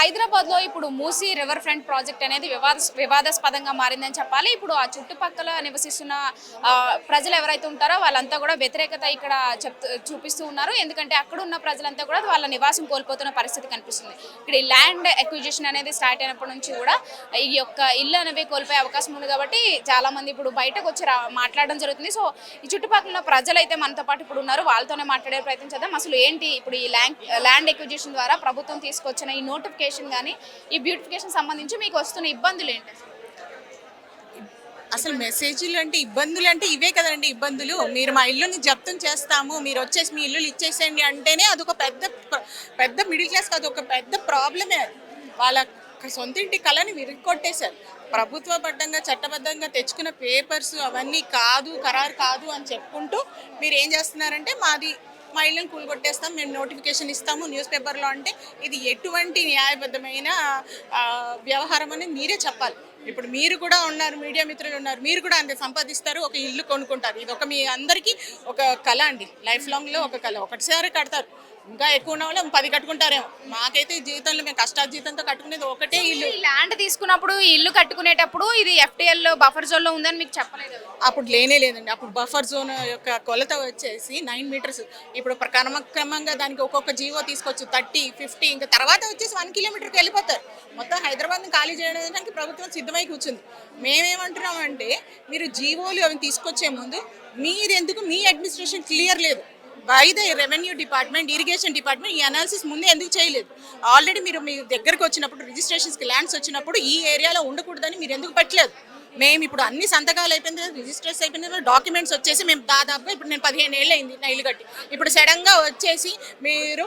హైదరాబాద్లో ఇప్పుడు Musi river front project అనేది వివాదాస్పదంగా మారిందని చెప్పాలి. ఇప్పుడు ఆ చుట్టుపక్కల నివసిస్తున్న ప్రజలు ఎవరైతే ఉంటారో వాళ్ళంతా కూడా వ్యతిరేకత ఇక్కడ చూపిస్తూ ఉన్నారు. ఎందుకంటే అక్కడ ఉన్న ప్రజలంతా కూడా వాళ్ళ నివాసం కోల్పోతున్న పరిస్థితి కనిపిస్తుంది. ఇక్కడ ఈ ల్యాండ్ అక్విజిషన్ అనేది స్టార్ట్ అయినప్పటి నుంచి కూడా ఈ యొక్క ఇల్లు అనేవి కోల్పోయే అవకాశం ఉంది. కాబట్టి చాలా మంది ఇప్పుడు బయటకు వచ్చి మాట్లాడడం జరుగుతుంది. సో ఈ చుట్టుపక్కల ప్రజలు అయితే మనతో పాటు ఇప్పుడు ఉన్నారు, వాళ్ళతోనే మాట్లాడే ప్రయత్నం చేద్దాం. అసలు ఏంటి ఇప్పుడు ఈ ల్యాండ్ అక్విజిషన్ ద్వారా ప్రభుత్వం తీసుకొచ్చిన ఈ నోటిఫికేషన్ కానీ ఈ బ్యూటిఫికేషన్ సంబంధించి మీకు వస్తున్న ఇబ్బందులు ఏంటి? అసలు మెసేజ్లు అంటే ఇబ్బందులు అంటే ఇవే కదండి. ఇబ్బందులు మీరు మా ఇల్లుని జప్తం చేస్తాము, మీరు వచ్చేసి మీ ఇల్లులు ఇచ్చేసేయండి అంటేనే అదొక పెద్ద మిడిల్ క్లాస్ కాదు, ఒక పెద్ద ప్రాబ్లమే. వాళ్ళ సొంత ఇంటి కళని విరిగొట్టేశారు. ప్రభుత్వబద్ధంగా చట్టబద్ధంగా తెచ్చుకున్న పేపర్స్ అవన్నీ ఖరారు కాదు అని చెప్పుకుంటూ మీరు ఏం చేస్తున్నారంటే మా ఇళ్ళని కూలగొట్టేస్తాం, మేము నోటిఫికేషన్ ఇస్తాము న్యూస్ పేపర్లో అంటే ఇది ఎటువంటి న్యాయబద్ధమైన వ్యవహారం అని మీరే చెప్పాలి. ఇప్పుడు మీరు కూడా ఉన్నారు, మీడియా మిత్రులు ఉన్నారు, మీరు కూడా అంతే సంపాదిస్తారు, ఒక ఇల్లు కొనుక్కుంటారు. ఇది మీ అందరికీ ఒక కళ అండి, లైఫ్ లాంగ్లో ఒక కళ. ఒకటిసారి కడతారు, ఇంకా ఎక్కువ ఉన్న వాళ్ళు 10 కట్టుకుంటారేమో. మాకైతే జీవితంలో మేము కష్టార్జితంతో కట్టుకునేది ఒకటే ఇల్లు. ల్యాండ్ తీసుకున్నప్పుడు ఇల్లు కట్టుకునేటప్పుడు ఇది FTL బఫర్ జోన్ లో ఉందని మీకు చెప్పలేదు? అప్పుడు లేదండి. అప్పుడు బఫర్ జోన్ యొక్క కొలత వచ్చేసి 9 మీటర్స్. ఇప్పుడు క్రమంగా దానికి ఒక్కొక్క జీవో తీసుకొచ్చు 30, 50, ఇంకా తర్వాత వచ్చేసి 1 కిలోమీటర్కి వెళ్ళిపోతారు. మొత్తం హైదరాబాద్ని ఖాళీ చేయడానికి ప్రభుత్వం సిద్ధమై కూర్చుంది. మేమేమంటున్నామంటే మీరు జీవోలు అవి తీసుకొచ్చే ముందు మీరెందుకు మీ అడ్మినిస్ట్రేషన్ క్లియర్ లేదు, by the revenue department, irrigation department ఈ అనాలిసిస్ ముందే ఎందుకు చేయలేదు? ఆల్రెడీ మీరు మీ దగ్గరకు వచ్చినప్పుడు రిజిస్ట్రేషన్స్కి ల్యాండ్స్ వచ్చినప్పుడు ఈ ఏరియాలో ఉండకూడదని మీరు ఎందుకు పెట్టలేదు? మేము ఇప్పుడు అన్ని సంతకాలు అయిపోయింది, రిజిస్ట్రేషన్ అయిపోయింది, డాక్యుమెంట్స్ వచ్చేసి మేము దాదాపుగా ఇప్పుడు నేను 15 ఏళ్ళు అయింది నా ఇల్లు కట్టి. ఇప్పుడు సడన్గా వచ్చేసి మీరు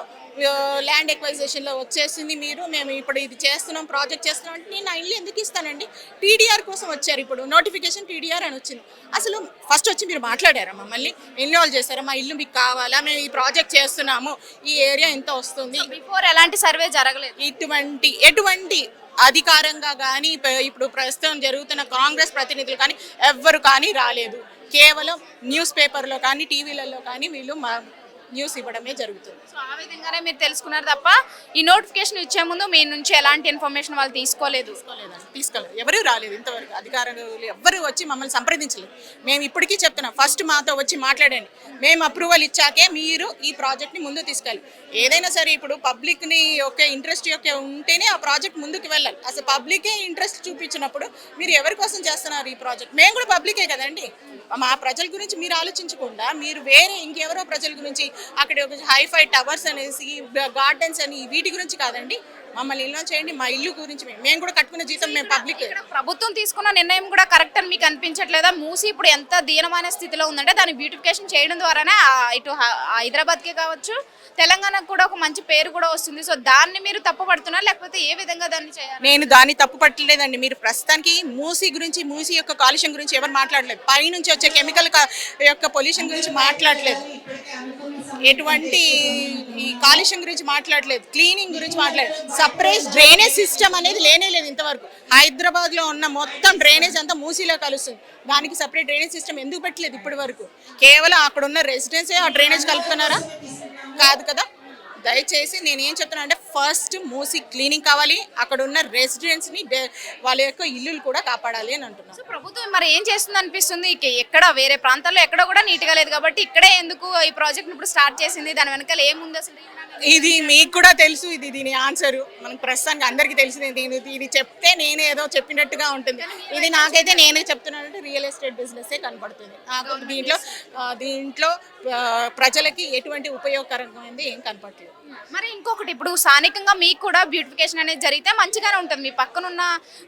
ల్యాండ్ ఎక్వైజేషన్లో వచ్చేసింది మేము ఇప్పుడు ఇది చేస్తున్నాం, ప్రాజెక్ట్ చేస్తున్నాం అంటే నేను నా ఇల్లు ఎందుకు ఇస్తానండి? TDR కోసం వచ్చారు, ఇప్పుడు నోటిఫికేషన్ TDR అని వచ్చింది. అసలు ఫస్ట్ వచ్చి మీరు మాట్లాడారా, మమ్మల్ని ఇన్వాల్వ్ చేశారా? మా ఇల్లు మీకు కావాలా, మేము ఈ ప్రాజెక్ట్ చేస్తున్నాము, ఈ ఏరియా ఎంత వస్తుంది? బిఫోర్ ఎలాంటి సర్వే జరగలేదు. ఎటువంటి అధికారంగా కానీ ఇప్పుడు ప్రస్తుతం జరుగుతున్న కాంగ్రెస్ ప్రతినిధులు కానీ ఎవ్వరు కానీ రాలేదు. కేవలం న్యూస్ పేపర్లో కానీ టీవీలలో కానీ వీళ్ళు న్యూస్ ఇవ్వడమే జరుగుతుంది. సో ఆ విధంగానే మీరు తెలుసుకున్నారు తప్ప ఈ నోటిఫికేషన్ ఇచ్చే ముందు మీ నుంచి ఎలాంటి ఇన్ఫర్మేషన్ వాళ్ళు తీసుకోలేదు? ఎవరు రాలేదు ఇంతవరకు. అధికారులు ఎవ్వరు వచ్చి మమ్మల్ని సంప్రదించలేదు. మేము ఇప్పటికీ చెప్తున్నాం, ఫస్ట్ మాతో వచ్చి మాట్లాడండి, మేము అప్రూవల్ ఇచ్చాకే మీరు ఈ ప్రాజెక్ట్ని ముందుకు తీసుకెళ్ళి. ఏదైనా సరే ఇప్పుడు పబ్లిక్ని యొక్క ఇంట్రెస్ట్ ఉంటేనే ఆ ప్రాజెక్ట్ ముందుకు వెళ్ళాలి. అసలు పబ్లికే ఇంట్రెస్ట్ చూపించినప్పుడు మీరు ఎవరి కోసం చేస్తున్నారు ఈ ప్రాజెక్ట్? మేము కూడా పబ్లికే కదండి. మా ప్రజల గురించి మీరు ఆలోచించకుండా మీరు వేరే ఇంకెవరో ప్రజల గురించి అక్కడ ఒక హైఫై టవర్స్ అనేసి గార్డెన్స్ అని వీటి గురించి కాదండి. మమ్మల్ని ఇల్లు చేయండి, మా ఇల్లు గురించి మేము కూడా కట్టుకున్న జీతం మేము పబ్లిక్. ప్రభుత్వం తీసుకున్న నిర్ణయం కూడా కరెక్ట్ అని మీకు అనిపించట్లేదా? మూసి ఇప్పుడు ఎంత దీనమైన స్థితిలో ఉందంటే దాన్ని బ్యూటిఫికేషన్ చేయడం ద్వారానే ఇటు హైదరాబాద్కే కావచ్చు తెలంగాణకు కూడా ఒక మంచి పేరు కూడా వస్తుంది. సో దాన్ని మీరు తప్పుపడుతున్నారు, లేకపోతే ఏ విధంగా దాన్ని చేయాలి? నేను దాన్ని తప్పు పట్టలేదండి. మీరు ప్రస్తుతానికి మూసి యొక్క కాలుష్యం గురించి ఎవరు మాట్లాడలేదు, పైనుంచి వచ్చే కెమికల్ యొక్క పొల్యూషన్ గురించి మాట్లాడలేదు, ఎటువంటి ఈ కాలుష్యం గురించి మాట్లాడలేదు, క్లీనింగ్ గురించి మాట్లాడలేదు. సపరేట్ డ్రైనేజ్ సిస్టమ్ అనేది లేనేలేదు ఇంతవరకు. హైదరాబాద్లో ఉన్న మొత్తం డ్రైనేజ్ అంతా మూసీలో కలుస్తుంది, దానికి సపరేట్ డ్రైనేజ్ సిస్టమ్ ఎందుకు పెట్టలేదు ఇప్పటి వరకు? కేవలం అక్కడ ఉన్న రెసిడెన్సే ఆ డ్రైనేజ్ కలుపుతున్నారా? కాదు కదా. దయచేసి నేను ఏం చెప్తున్నా అంటే ఫస్ట్ మూసీ క్లీనింగ్ కావాలి, అక్కడ ఉన్న రెసిడెంట్స్ని వాళ్ళ యొక్క ఇల్లులు కూడా కాపాడాలి అని అంటున్నాను. సో ప్రభుత్వం మరి ఏం చేస్తుంది అనిపిస్తుంది? ఎక్కడ వేరే ప్రాంతాల్లో ఎక్కడ కూడా నీట్గా లేదు కాబట్టి ఇక్కడే ఎందుకు ఈ ప్రాజెక్ట్ ఇప్పుడు స్టార్ట్ చేసింది? దాని వెనకాల ఏముంది అసలు? ఇది మీకు కూడా తెలుసు, దీని ఆన్సరు మనకు ప్రస్తుతానికి అందరికీ తెలిసింది. ఇది చెప్తే నేను ఏదో చెప్పినట్టుగా ఉంటుంది. ఇది నాకైతే నేనే చెప్తున్నానంటే రియల్ ఎస్టేట్ బిజినెస్సే కనపడుతుంది నాకు. దీంట్లో ప్రజలకి ఎటువంటి ఉపయోగకరమైనది ఏం కనపడలేదు. మరి ఇంకొకటి, ఇప్పుడు స్థానికంగా మీకు కూడా బ్యూటిఫికేషన్ అనేది జరిగితే మంచిగానే ఉంటుంది, మీ పక్కనున్న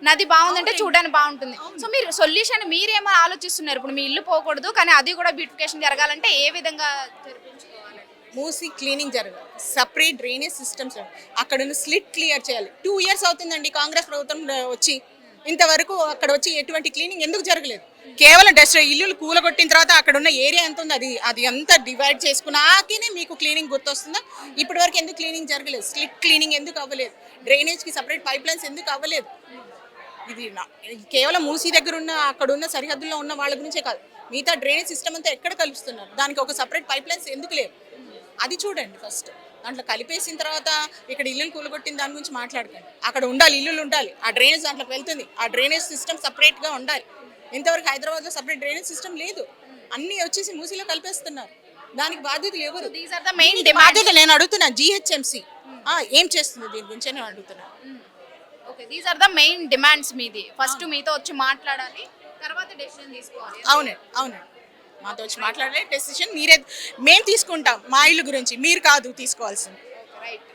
నది బాగుందంటే చూడడానికి బాగుంటుంది. సో మీరు సొల్యూషన్ మీరేమో ఆలోచిస్తున్నారు? ఇప్పుడు మీ ఇల్లు పోకూడదు కానీ అది కూడా బ్యూటిఫికేషన్ జరగాలంటే ఏ విధంగా జరిపించుకోవాలి? మూసీ క్లీనింగ్ జరగాలి, సపరేట్ డ్రైనేజ్ సిస్టమ్స్, అక్కడ ఉన్న స్లిట్ క్లియర్ చేయాలి. 2 years అవుతుందండి కాంగ్రెస్ ప్రభుత్వం వచ్చి, ఇంతవరకు అక్కడ వచ్చి ఎటువంటి క్లీనింగ్ ఎందుకు జరగలేదు? కేవలం డస్ట్ ఇల్లులు కూలగొట్టిన తర్వాత అక్కడ ఉన్న ఏరియా ఎంత ఉంది అది అంతా డివైడ్ చేసుకున్నాకనే మీకు క్లీనింగ్ గుర్తొస్తుందా? ఇప్పటి వరకు ఎందుకు క్లీనింగ్ జరగలేదు? స్లిట్ క్లీనింగ్ ఎందుకు అవ్వలేదు? డ్రైనేజ్కి సపరేట్ పైప్ లైన్స్ ఎందుకు అవ్వలేదు? ఇది కేవలం మూసీ దగ్గర ఉన్న అక్కడ ఉన్న సరిహద్దుల్లో ఉన్న వాళ్ళ గురించే కాదు, మిగతా డ్రైనేజ్ సిస్టమ్ అంతా ఎక్కడ కలుపుతున్నారు, దానికి ఒక సపరేట్ పైప్ లైన్స్ ఎందుకు లేవు? అది చూడండి ఫస్ట్. దాంట్లో కలిపేసిన తర్వాత ఇక్కడ ఇల్లులు కూలగొట్టిన దాని గురించి మాట్లాడకండి. అక్కడ ఉండాలి, ఇల్లులు ఉండాలి, ఆ డ్రైనేజ్ దాంట్లోకి వెళ్తుంది, ఆ డ్రైనేజ్ సిస్టమ్ సపరేట్గా ఉండాలి. ఇంతవరకు హైదరాబాద్లో సపరేట్ డ్రైనేజ్ సిస్టమ్ లేదు, అన్నీ వచ్చేసి మూసీలో కలిపేస్తున్నారు. దానికి బాధ్యతలు ఎవరు? దీస్ ఆర్ ద మెయిన్ దీనికి బాధ్యత నేను అడుగుతున్నా జిహెచ్ఎంసీ ఏం చేస్తుంది దీని గురించి నేను అడుగుతున్నా. Okay, these are the main demands మీది. ఫస్ట్ మీతో వచ్చి మాట్లాడాలి, తర్వాత డెసిషన్ తీసుకోవాలి. అవునండి, అవునండి, మాతో వచ్చి మాట్లాడే డెసిషన్ మేము తీసుకుంటాం మా ఇల్లు గురించి, మీరు కాదు తీసుకోవాల్సింది. రైట్.